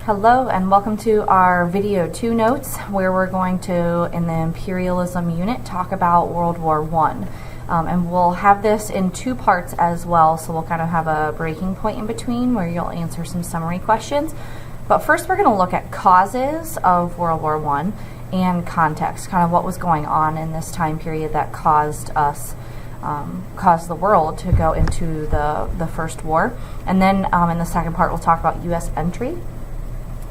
Hello and welcome to our video 2 notes where we're going to, in the Imperialism unit, talk about World War I. And we'll have this in 2 parts as well, so we'll kind of have a breaking point in between where you'll answer some summary questions. But first we're going to look at causes of World War I and context, kind of what was going on in this time period that caused the world to go into the First War. And then in the second part we'll talk about U.S. entry.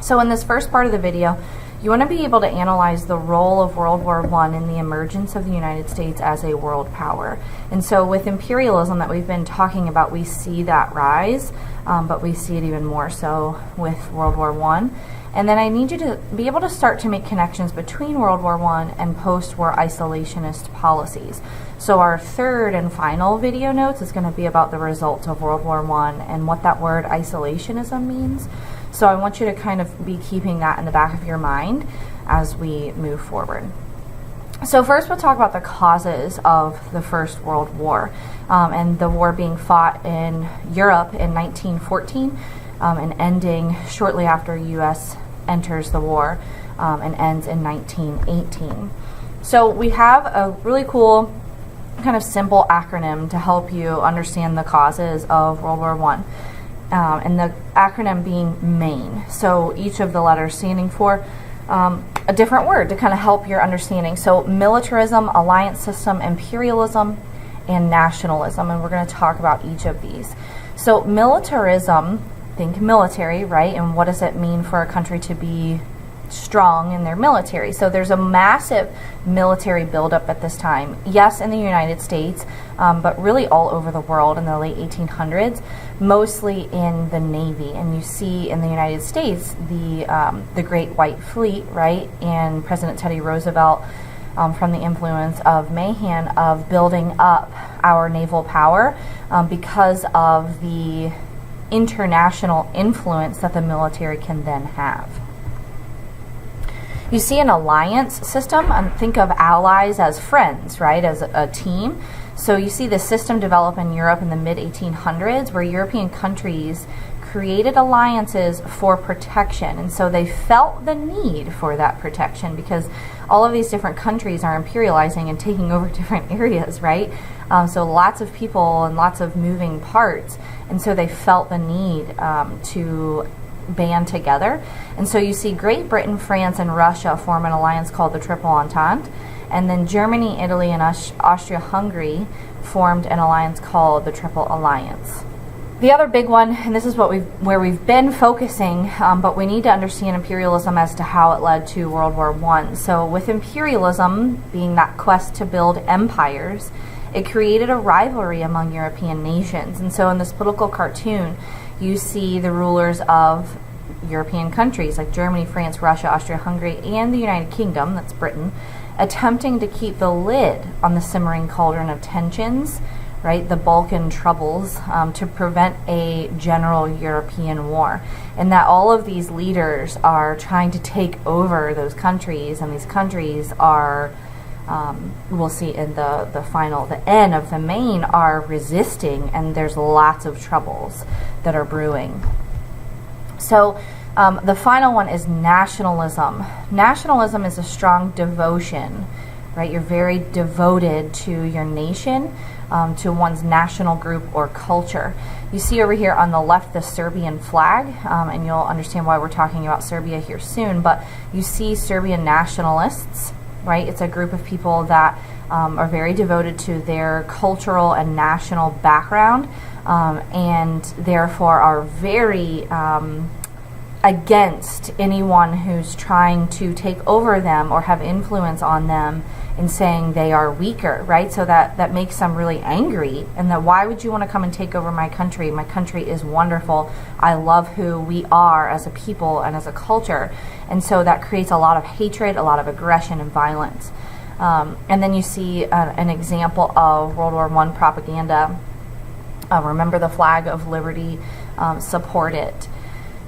So in this first part of the video, you want to be able to analyze the role of World War I in the emergence of the United States as a world power. And so with imperialism that we've been talking about, we see that rise, but we see it even more so with World War I. And then I need you to be able to start to make connections between World War I and post-war isolationist policies. So our third and final video notes is going to be about the results of World War I and what that word isolationism means. So I want you to kind of be keeping that in the back of your mind as we move forward. So first we'll talk about the causes of the First World War and the war being fought in Europe in 1914 and ending shortly after U.S. enters the war and ends in 1918. So we have a really cool kind of simple acronym to help you understand the causes of World War I. And the acronym being M.A.I.N. So each of the letters standing for a different word to kind of help your understanding. So militarism, alliance system, imperialism, and nationalism. And we're going to talk about each of these. So militarism, think military, right? And what does it mean for a country to be strong in their military? So there's a massive military buildup at this time. Yes, in the United States, but really all over the world in the late 1800s, mostly in the Navy. And you see in the United States the Great White Fleet, right? And President Teddy Roosevelt, from the influence of M.A.I.N. of building up our naval power because of the international influence that the military can then have. You see an alliance system, and think of allies as friends, right, as a team. So you see the system develop in Europe in the mid-1800s where European countries created alliances for protection. And so they felt the need for that protection because all of these different countries are imperializing and taking over different areas, right? So lots of people and lots of moving parts. And so they felt the need to band together. And so you see Great Britain, France, and Russia form an alliance called the Triple Entente. And then Germany, Italy, and Austria-Hungary formed an alliance called the Triple Alliance. The other big one, and this is where we've been focusing, but we need to understand imperialism as to how it led to World War I. So with imperialism being that quest to build empires, it created a rivalry among European nations. And so in this political cartoon, you see the rulers of European countries like Germany, France, Russia, Austria-Hungary, and the United Kingdom, that's Britain, attempting to keep the lid on the simmering cauldron of tensions, right, the Balkan troubles, to prevent a general European war. And that all of these leaders are trying to take over those countries, and these countries are, we'll see in the end of the M.A.I.N. are resisting, and there's lots of troubles that are brewing. So the final one is nationalism. Nationalism is a strong devotion, right? You're very devoted to your nation, to one's national group or culture. You see over here on the left the Serbian flag, and you'll understand why we're talking about Serbia here soon, but you see Serbian nationalists, right? It's a group of people that are very devoted to their cultural and national background, and therefore are very against anyone who's trying to take over them or have influence on them in saying they are weaker, right? So that makes them really angry, and that why would you want to come and take over my country? My country is wonderful. I love who we are as a people and as a culture. And so that creates a lot of hatred, a lot of aggression and violence. And then you see an example of World War I propaganda. Remember the flag of liberty, support it.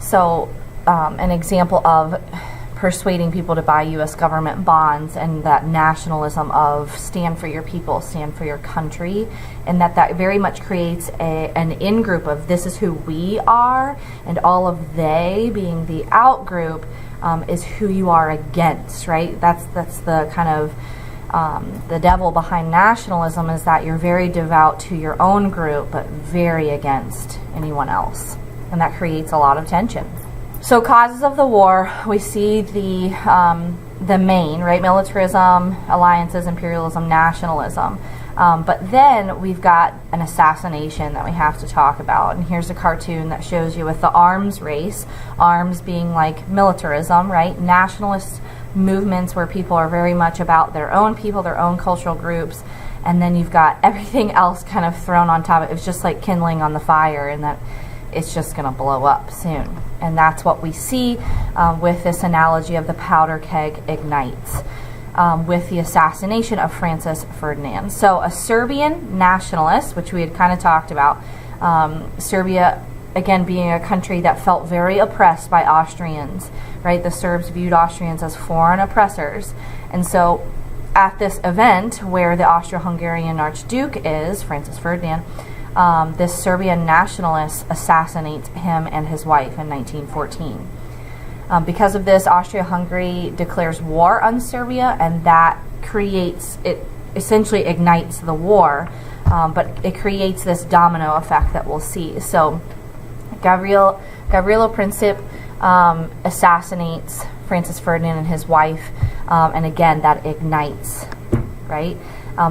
So an example of persuading people to buy U.S. government bonds, and that nationalism of stand for your people, stand for your country, and that very much creates an in-group of this is who we are, and all of they being the out-group is who you are against, right? That's the kind of the devil behind nationalism, is that you're very devout to your own group, but very against anyone else, and that creates a lot of tension. So causes of the war, we see the M.A.I.N, right? Militarism, alliances, imperialism, nationalism. But then we've got an assassination that we have to talk about. And here's a cartoon that shows you with the arms race, arms being like militarism, right? Nationalist movements where people are very much about their own people, their own cultural groups. And then you've got everything else kind of thrown on top of it. It's just like kindling on the fire, and that it's just going to blow up soon. And that's what we see with this analogy of the powder keg ignites with the assassination of Francis Ferdinand. So a Serbian nationalist, which we had kind of talked about, Serbia, again, being a country that felt very oppressed by Austrians, right? The Serbs viewed Austrians as foreign oppressors. And so at this event where the Austro-Hungarian Archduke is, Francis Ferdinand, this Serbian nationalist assassinates him and his wife in 1914. Because of this, Austria-Hungary declares war on Serbia, and that essentially ignites the war, but it creates this domino effect that we'll see. So Gavrilo Princip assassinates Francis Ferdinand and his wife, and again, that ignites, right?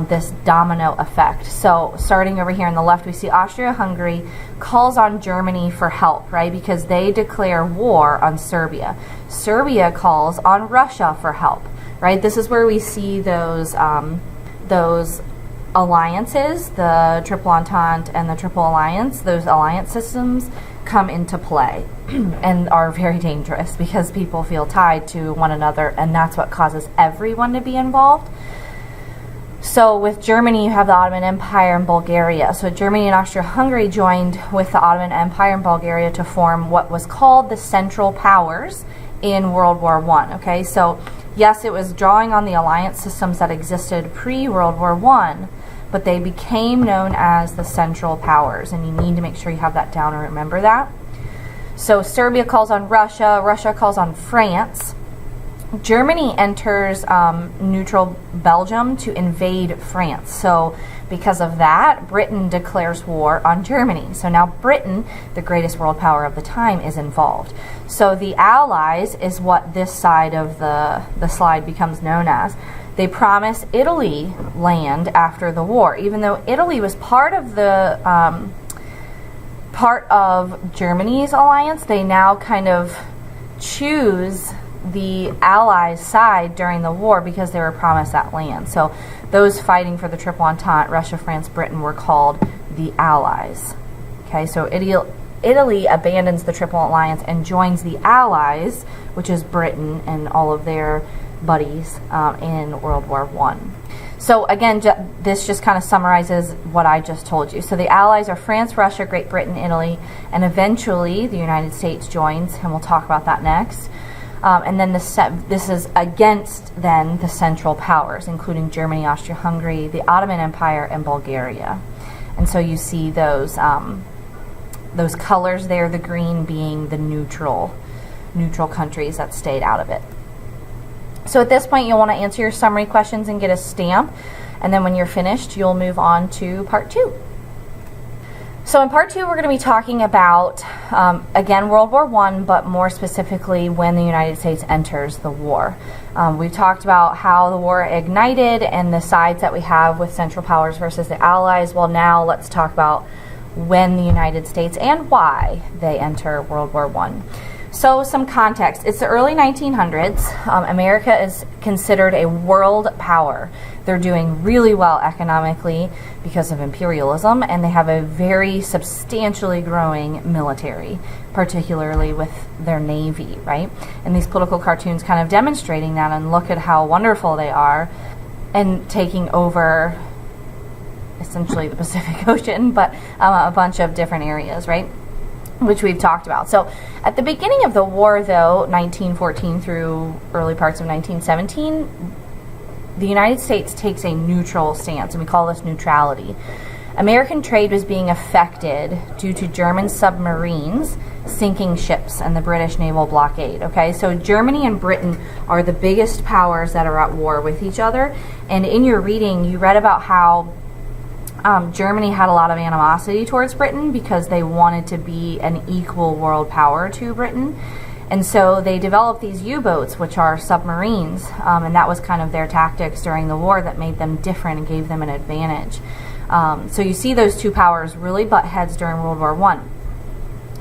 This domino effect. So starting over here on the left, we see Austria-Hungary calls on Germany for help, right? Because they declare war on Serbia. Serbia calls on Russia for help, right? This is where we see those alliances, the Triple Entente and the Triple Alliance, those alliance systems come into play and are very dangerous because people feel tied to one another, and that's what causes everyone to be involved. So with Germany, you have the Ottoman Empire and Bulgaria. So Germany and Austria-Hungary joined with the Ottoman Empire and Bulgaria to form what was called the Central Powers in World War I. Okay, so yes, it was drawing on the alliance systems that existed pre-World War I, but they became known as the Central Powers, and you need to make sure you have that down and remember that. So Serbia calls on Russia, Russia calls on France. Germany enters neutral Belgium to invade France. So because of that, Britain declares war on Germany. So now Britain, the greatest world power of the time, is involved. So the Allies is what this side of the slide becomes known as. They promise Italy land after the war, even though Italy was part of Germany's alliance. They now kind of choose the Allies' side during the war because they were promised that land. So those fighting for the Triple Entente, Russia, France, Britain, were called the Allies. Okay, so Italy abandons the Triple Alliance and joins the Allies, which is Britain and all of their buddies in World War I. So again, this just kind of summarizes what I just told you. So the Allies are France, Russia, Great Britain, Italy, and eventually the United States joins, and we'll talk about that next. And then this is against then the Central Powers, including Germany, Austria-Hungary, the Ottoman Empire, and Bulgaria. And so you see those colors there, the green being the neutral countries that stayed out of it. So at this point, you'll want to answer your summary questions and get a stamp. And then when you're finished, you'll move on to part 2. So in part 2, we're going to be talking about, again, World War I, but more specifically when the United States enters the war. We've talked about how the war ignited and the sides that we have with Central Powers versus the Allies. Well, now let's talk about when the United States and why they enter World War I. So some context. It's the early 1900s. America is considered a world power. They're doing really well economically because of imperialism, and they have a very substantially growing military, particularly with their navy, right? And these political cartoons kind of demonstrating that, and look at how wonderful they are and taking over essentially the Pacific Ocean, but a bunch of different areas, right? which we've talked about. So at the beginning of the war, though, 1914 through early parts of 1917, the United States takes a neutral stance, and we call this neutrality. American trade was being affected due to German submarines sinking ships and the British naval blockade. Okay, so Germany and Britain are the biggest powers that are at war with each other. And in your reading, you read about how Germany had a lot of animosity towards Britain because they wanted to be an equal world power to Britain. And so they developed these U-boats, which are submarines, and that was kind of their tactics during the war that made them different and gave them an advantage. So you see those two powers really butt heads during World War I.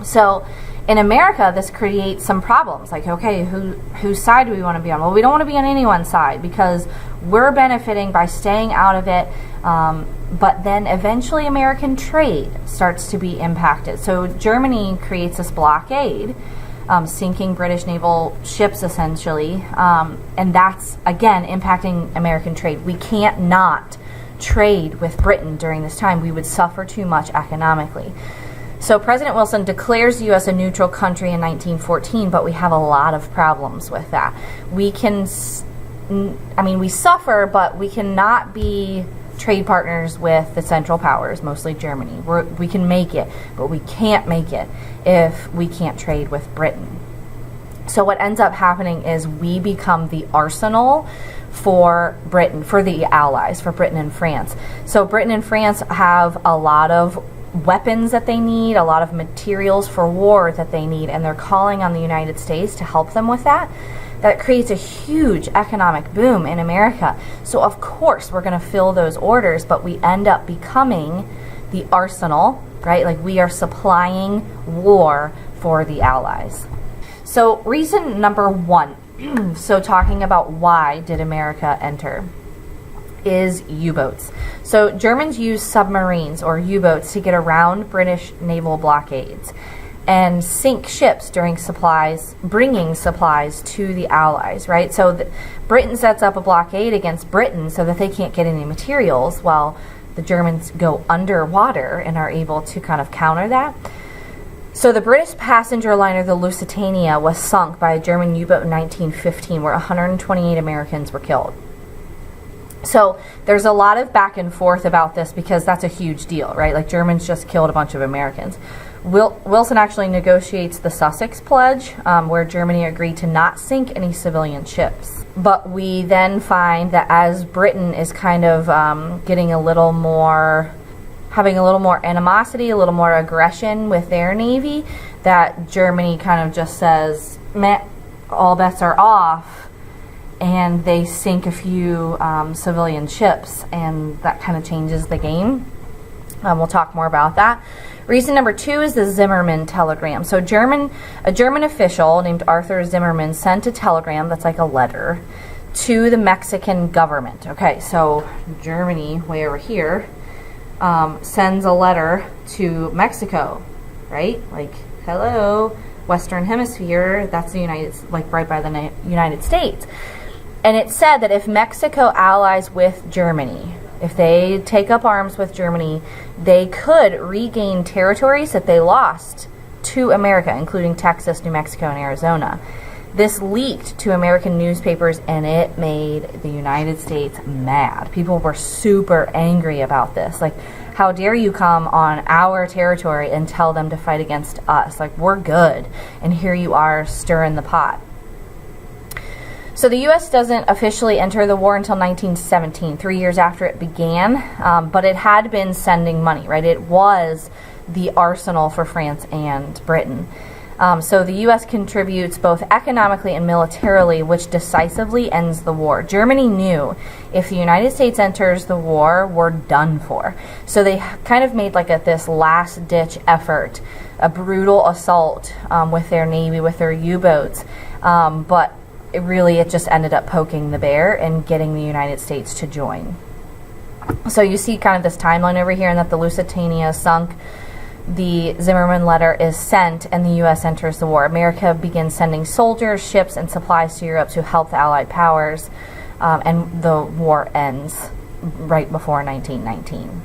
So in America, this creates some problems. Like, okay, whose side do we want to be on? Well, we don't want to be on anyone's side because we're benefiting by staying out of it. But then eventually American trade starts to be impacted. So Germany creates this blockade, sinking British naval ships essentially. And that's, again, impacting American trade. We can't not trade with Britain during this time. We would suffer too much economically. So President Wilson declares the U.S. a neutral country in 1914, but we have a lot of problems with that. We suffer, but we cannot be trade partners with the Central Powers, mostly Germany. We can make it, but we can't make it if we can't trade with Britain. So what ends up happening is we become the arsenal for Britain, for the Allies, for Britain and France. So Britain and France have a lot of weapons that they need, a lot of materials for war that they need, and they're calling on the United States to help them with that. That creates a huge economic boom in America. So of course we're going to fill those orders, but we end up becoming the arsenal, right? Like we are supplying war for the Allies. So reason number one, so talking about why did America enter, is U-boats. So Germans use submarines or U-boats to get around British naval blockades and sink ships during bringing supplies to the Allies, right? So Britain sets up a blockade against Britain so that they can't get any materials while the Germans go underwater and are able to kind of counter that. So the British passenger liner, the Lusitania, was sunk by a German U-boat in 1915 where 128 Americans were killed. So there's a lot of back and forth about this because that's a huge deal, right? Like Germans just killed a bunch of Americans. Wilson actually negotiates the Sussex Pledge, where Germany agreed to not sink any civilian ships. But we then find that as Britain is kind of having a little more animosity, a little more aggression with their navy, that Germany kind of just says, meh, all bets are off, and they sink a few civilian ships, and that kind of changes the game. We'll talk more about that. Reason number two is the Zimmermann telegram. So a German official named Arthur Zimmermann sent a telegram that's like a letter to the Mexican government. Okay, so Germany, way over here, sends a letter to Mexico, right? Like, hello, Western Hemisphere, that's the right by the United States. And it said that if Mexico allies with Germany, if they take up arms with Germany, they could regain territories that they lost to America, including Texas, New Mexico, and Arizona. This leaked to American newspapers, and it made the United States mad. People were super angry about this. Like, how dare you come on our territory and tell them to fight against us? Like, we're good, and here you are stirring the pot. So the U.S. doesn't officially enter the war until 1917, 3 years after it began, but it had been sending money, right? It was the arsenal for France and Britain. So the U.S. contributes both economically and militarily, which decisively ends the war. Germany knew if the United States enters the war, we're done for. So they kind of made like this last-ditch effort, a brutal assault with their Navy, with their U-boats, but it just ended up poking the bear and getting the United States to join. So you see kind of this timeline over here, and that the Lusitania sunk, the Zimmermann letter is sent, and the U.S. enters the war. America begins sending soldiers, ships, and supplies to Europe to help the Allied powers, and the war ends right before 1919.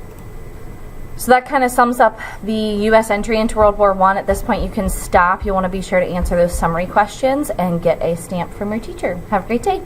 So that kind of sums up the U.S. entry into World War I. At this point, you can stop. You'll want to be sure to answer those summary questions and get a stamp from your teacher. Have a great day.